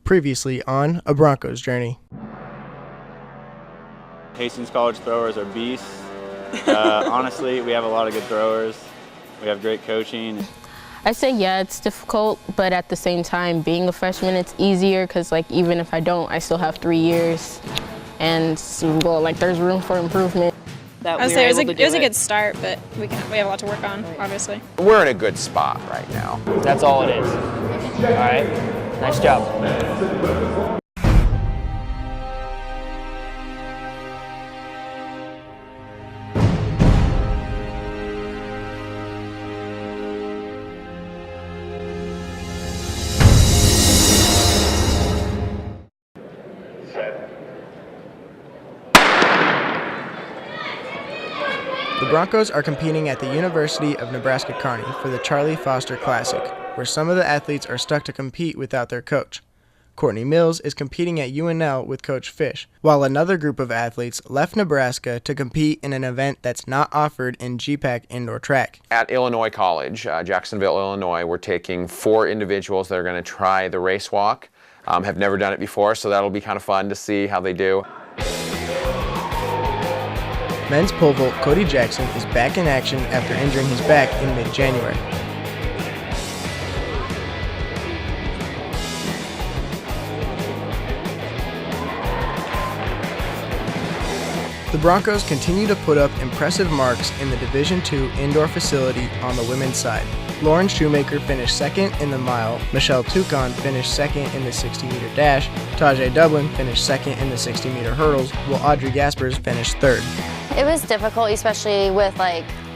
Previously on A Broncos Journey. Hastings College throwers are beasts. Honestly, we have a lot of good throwers. We have great coaching. I say yeah, it's difficult, but at the same time, being a freshman, it's easier because even if I don't, I still have 3 years, and there's room for improvement. I would say it was a good start, but we have a lot to work on, obviously. We're in a good spot right now. That's all it is. All right, nice job. The Broncos are competing at the University of Nebraska-Kearney for the Charlie Foster Classic, where some of the athletes are stuck to compete without their coach. Courtney Mills is competing at UNL with Coach Fish, while another group of athletes left Nebraska to compete in an event that's not offered in GPAC indoor track. At Illinois College, Jacksonville, Illinois, we're taking 4 individuals that are going to try the race walk. Have never done it before, so that'll be kind of fun to see how they do. Men's pole vault Cody Jackson is back in action after injuring his back in mid-January. The Broncos continue to put up impressive marks in the Division II indoor facility on the women's side. Lauren Shoemaker finished second in the mile, Michelle Toucan finished second in the 60-meter dash, Tajay Dublin finished second in the 60-meter hurdles, while Audrey Gaspers finished third. It was difficult, especially with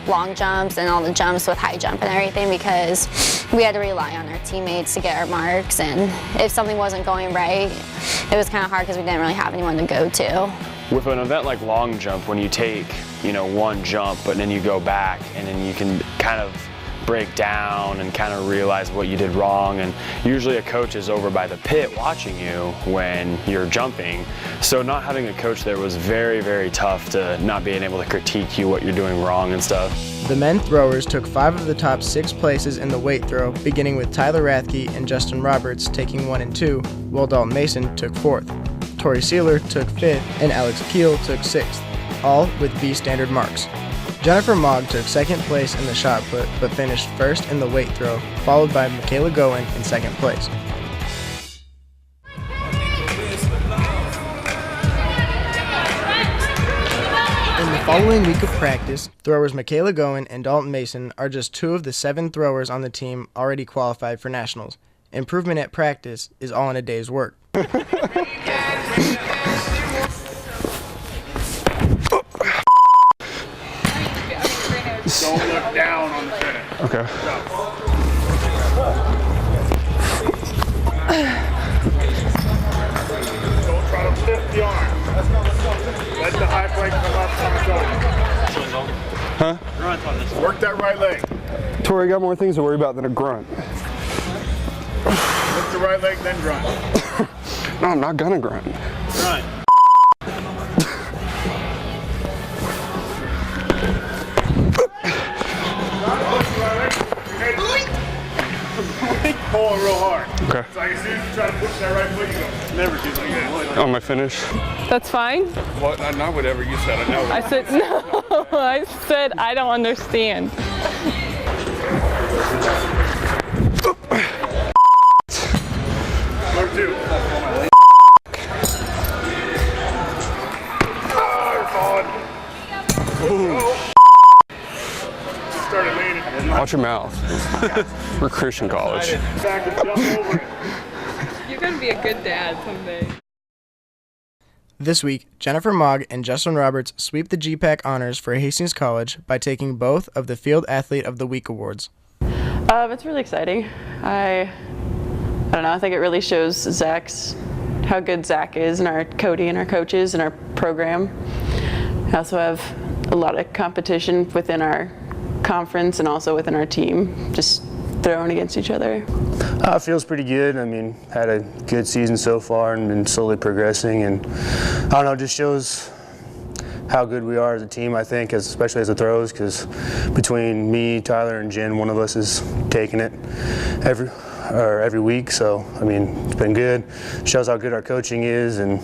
long jumps and all the jumps with high jump and everything, because we had to rely on our teammates to get our marks, and if something wasn't going right, it was kind of hard because we didn't really have anyone to go to. With an event like long jump, when you take, one jump, but then you go back and then you can kind of break down and kind of realize what you did wrong, and usually a coach is over by the pit watching you when you're jumping. So not having a coach there was very, very tough, to not being able to critique you what you're doing wrong and stuff. The men throwers took 5 of the top 6 places in the weight throw, beginning with Tyler Rathke and Justin Roberts taking 1 and 2, while Dalton Mason took 4th. Tori Sealer took 5th, and Alex Keel took 6th, all with B standard marks. Jennifer Mogg took 2nd place in the shot put, but finished 1st in the weight throw, followed by Michaela Goen in 2nd place. In the following week of practice, throwers Michaela Goen and Dalton Mason are just 2 of the 7 throwers on the team already qualified for nationals. Improvement at practice is all in a day's work. Don't look down on the finish. Okay. Don't try to lift the arm. Let the high plank come up on its own. Huh? Grunt on this. Work that right leg. Tori got more things to worry about than a grunt. Lift the right leg, then grunt. No, I'm not gonna grunt. Grunt. Pull it real hard. Okay. So as soon as you try to push that right foot, you go. Never do like that. On my finish. That's fine. What? Not whatever you said. I know. I said no. I said I don't understand. Number 2. Started leaning. Watch your mouth. We're Christian college. Back and jump over it. You're gonna be a good dad someday. This week, Jennifer Mogg and Justin Roberts sweep the GPAC honors for Hastings College by taking both of the Field Athlete of the Week awards. It's really exciting. I don't know, I think it really shows how good Zach is, and our Cody and our coaches and our program. I also have a lot of competition within our conference and also within our team, just throwing against each other. It feels pretty good. I mean, had a good season so far and been slowly progressing, and I don't know, it just shows how good we are as a team, I think, especially as the throws, because between me, Tyler, and Jen, one of us is taking it or every week. So I mean, it's been good. Shows how good our coaching is, and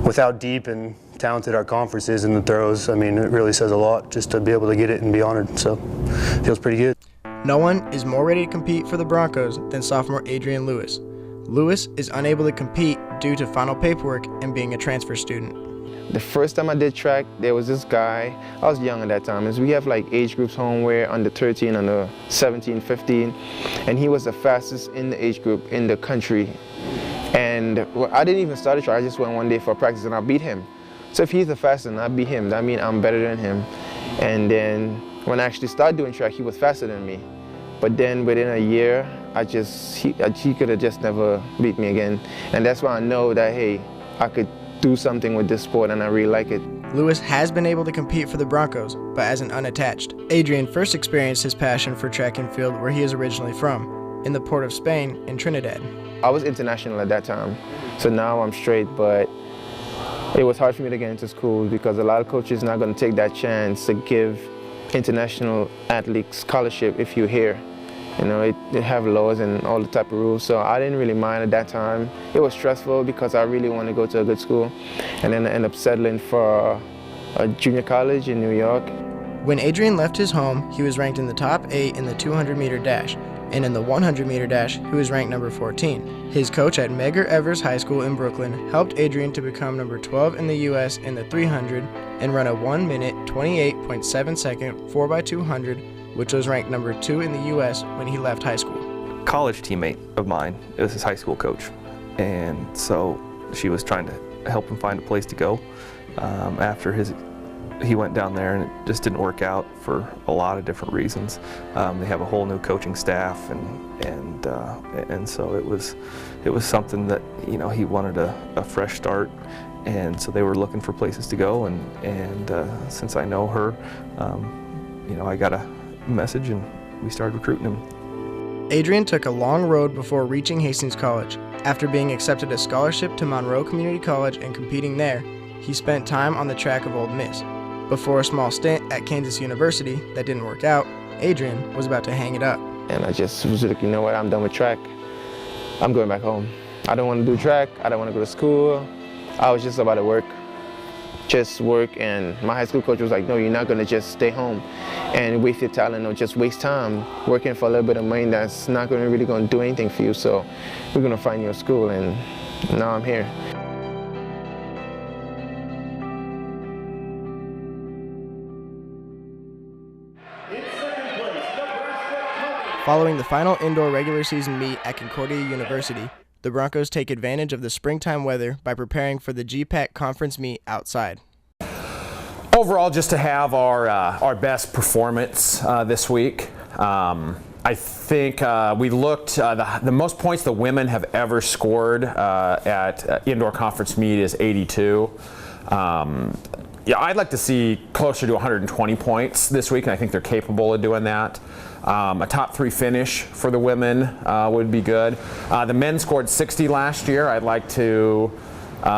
with how deep and talented our conference is in the throws. I mean, it really says a lot just to be able to get it and be honored. So it feels pretty good. No one is more ready to compete for the Broncos than sophomore Adrian Lewis. Lewis is unable to compete due to final paperwork and being a transfer student. The first time I did track, there was this guy, I was young at that time, we have like age groups home where under 13, under 17, 15, and he was the fastest in the age group in the country. And I didn't even start a track, I just went one day for practice and I beat him. So if he's the fastest and I beat him, that means I'm better than him. And then when I actually started doing track, he was faster than me. But then within a year, he could have just never beat me again. And that's why I know that, hey, I could do something with this sport and I really like it. Lewis has been able to compete for the Broncos, but as an unattached. Adrian first experienced his passion for track and field where he is originally from, in the port of Spain in Trinidad. I was international at that time, so now I'm straight, but it was hard for me to get into school because a lot of coaches are not going to take that chance to give international athletes scholarship if you're here. You know, they have laws and all the type of rules, so I didn't really mind at that time. It was stressful because I really wanted to go to a good school, and then I ended up settling for a junior college in New York. When Adrian left his home, he was ranked in the top 8 in the 200-meter dash, and in the 100-meter dash, he was ranked number 14. His coach at Medgar Evers High School in Brooklyn helped Adrian to become number 12 in the U.S. in the 300 and run a 1-minute, 28.7-second 4x200, which was ranked number 2 in the U.S. when he left high school. College teammate of mine is his high school coach, and so she was trying to help him find a place to go after he went down there, and it just didn't work out for a lot of different reasons. They have a whole new coaching staff, and so it was something that, you know, he wanted a fresh start, and so they were looking for places to go, and since I know her, you know, I got a message and we started recruiting him. Adrian took a long road before reaching Hastings College. After being accepted a scholarship to Monroe Community College and competing there, he spent time on the track of Ole Miss. Before a small stint at Kansas University that didn't work out, Adrian was about to hang it up. And I just was like, you know what, I'm done with track. I'm going back home. I don't want to do track, I don't want to go to school. I was just about to work. And my high school coach was like, no, you're not going to just stay home and waste your talent or just waste time working for a little bit of money that's not really going to do anything for you. So we're going to find you a school, and now I'm here. Following the final indoor regular season meet at Concordia University, the Broncos take advantage of the springtime weather by preparing for the GPAC conference meet outside. Overall, just to have our best performance this week. I think we looked, the most points the women have ever scored at indoor conference meet is 82. Yeah, I'd like to see closer to 120 points this week, and I think they're capable of doing that. A top 3 finish for the women would be good. The men scored 60 last year. I'd like to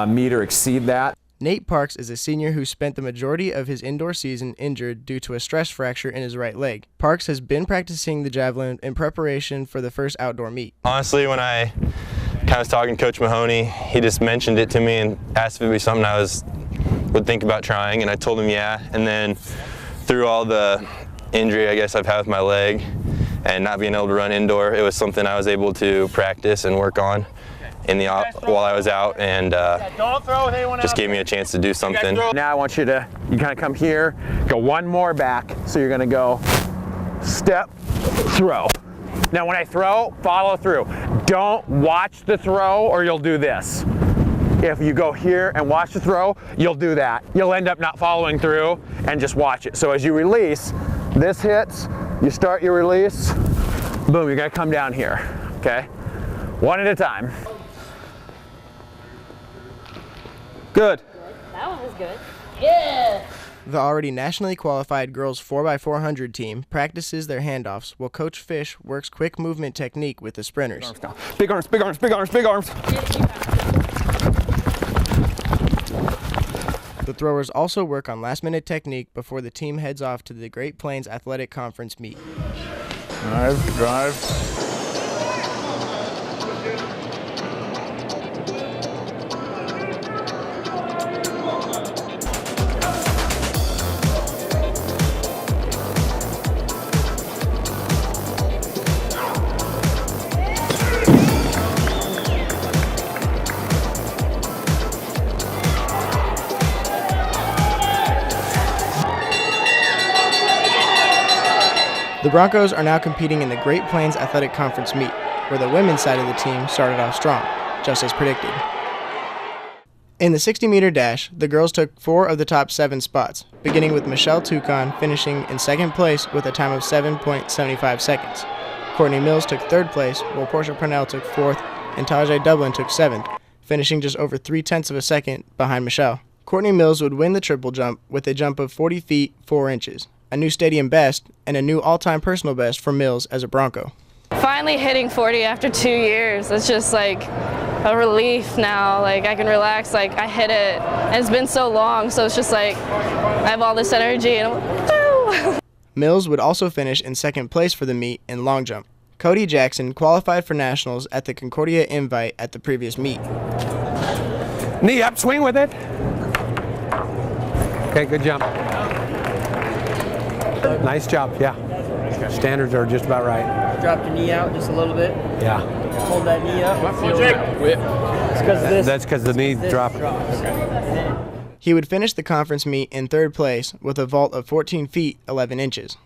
meet or exceed that. Nate Parks is a senior who spent the majority of his indoor season injured due to a stress fracture in his right leg. Parks has been practicing the javelin in preparation for the first outdoor meet. Honestly, when I kind of was talking to Coach Mahoney, he just mentioned it to me and asked if it would be something I would think about trying, and I told him yeah. And then through all the injury I guess I've had with my leg and not being able to run indoor, it was something I was able to practice and work on while I was out, and just gave me a chance to do something. Now I want you kind of come here, go one more back. So you're gonna go step, throw. Now when I throw, follow through. Don't watch the throw or you'll do this. If you go here and watch the throw, you'll do that. You'll end up not following through and just watch it. So as you release, this hits, you start your release, boom, you're gonna come down here, okay? One at a time. Good. That one was good. Yeah. The already nationally qualified girls 4x400 team practices their handoffs while Coach Fish works quick movement technique with the sprinters. Big arms, big arms, big arms, big arms. The throwers also work on last-minute technique before the team heads off to the Great Plains Athletic Conference meet. Drive. The Broncos are now competing in the Great Plains Athletic Conference meet, where the women's side of the team started off strong, just as predicted. In the 60-meter dash, the girls took 4 of the top 7 spots, beginning with Michelle Toucan finishing in second place with a time of 7.75 seconds. Courtney Mills took third place, while Portia Parnell took fourth, and Tajay Dublin took seventh, finishing just over 0.3 of a second behind Michelle. Courtney Mills would win the triple jump with a jump of 40 feet 4 inches, a new stadium best, and a new all-time personal best for Mills as a Bronco. Finally hitting 40 after 2 years. It's just like a relief now. Like I can relax. Like I hit it, and it's been so long. So it's just like I have all this energy, and I'm like, woo! Mills would also finish in second place for the meet in long jump. Cody Jackson qualified for nationals at the Concordia Invite at the previous meet. Knee up, swing with it. Okay, good jump. Nice jump, yeah. Standards are just about right. Drop your knee out just a little bit. Yeah. Hold that knee up. That's because the knee dropped. He would finish the conference meet in third place with a vault of 14 feet 11 inches.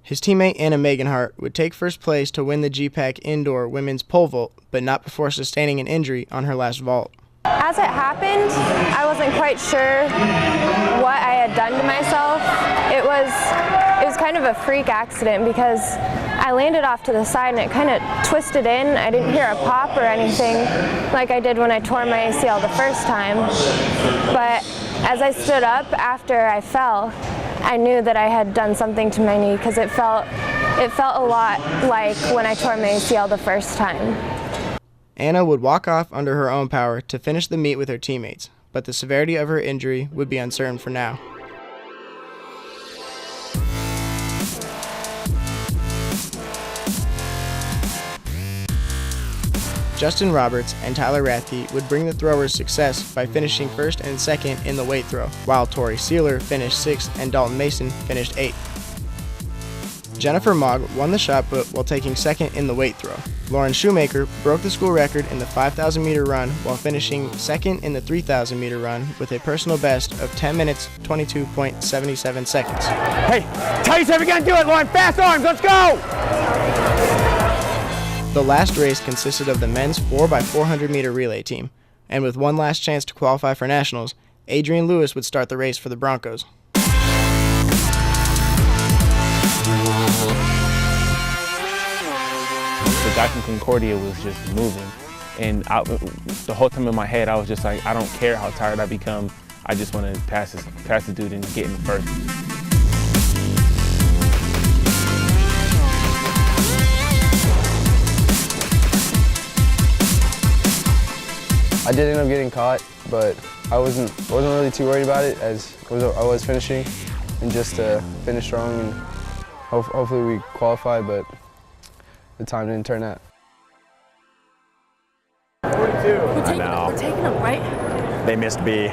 His teammate Anna Meganhart would take first place to win the GPAC indoor women's pole vault, but not before sustaining an injury on her last vault. As it happened, I wasn't quite sure what I had done to myself. It was kind of a freak accident because I landed off to the side and it kind of twisted in. I didn't hear a pop or anything like I did when I tore my ACL the first time. But as I stood up after I fell, I knew that I had done something to my knee because it felt a lot like when I tore my ACL the first time. Anna would walk off under her own power to finish the meet with her teammates, but the severity of her injury would be uncertain for now. Justin Roberts and Tyler Rathke would bring the throwers success by finishing first and second in the weight throw, while Tori Sealer finished 6th and Dalton Mason finished 8th. Jennifer Mogg won the shot put while taking second in the weight throw. Lauren Shoemaker broke the school record in the 5,000 meter run while finishing second in the 3,000 meter run with a personal best of 10 minutes 22.77 seconds. Hey, tell yourself you're gonna do it, Lauren. Fast arms, let's go! The last race consisted of the men's 4x400 meter relay team, and with one last chance to qualify for nationals, Adrian Lewis would start the race for the Broncos. The guy from Concordia was just moving, and the whole time in my head I was just like, I don't care how tired I become, I just want to pass the dude and get in first. I did end up getting caught, but I wasn't really too worried about it as I was finishing, and just to finish strong and hopefully we qualify, but the time didn't turn out. 42. We're taking them, right? They missed B.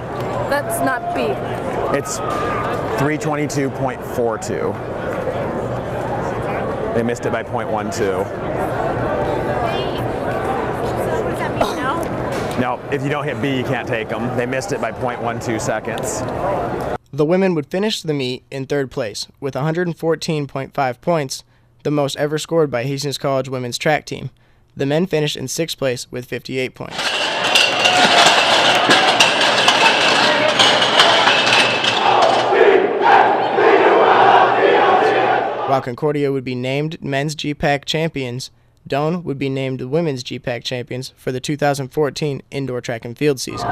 That's not B. It's 322.42. They missed it by 0.12. No, if you don't hit B, you can't take them. They missed it by 0.12 seconds. The women would finish the meet in third place with 114.5 points, the most ever scored by Hastings College women's track team. The men finished in sixth place with 58 points. While Concordia would be named men's GPAC champions, Doane would be named the women's GPAC champions for the 2014 indoor track and field season.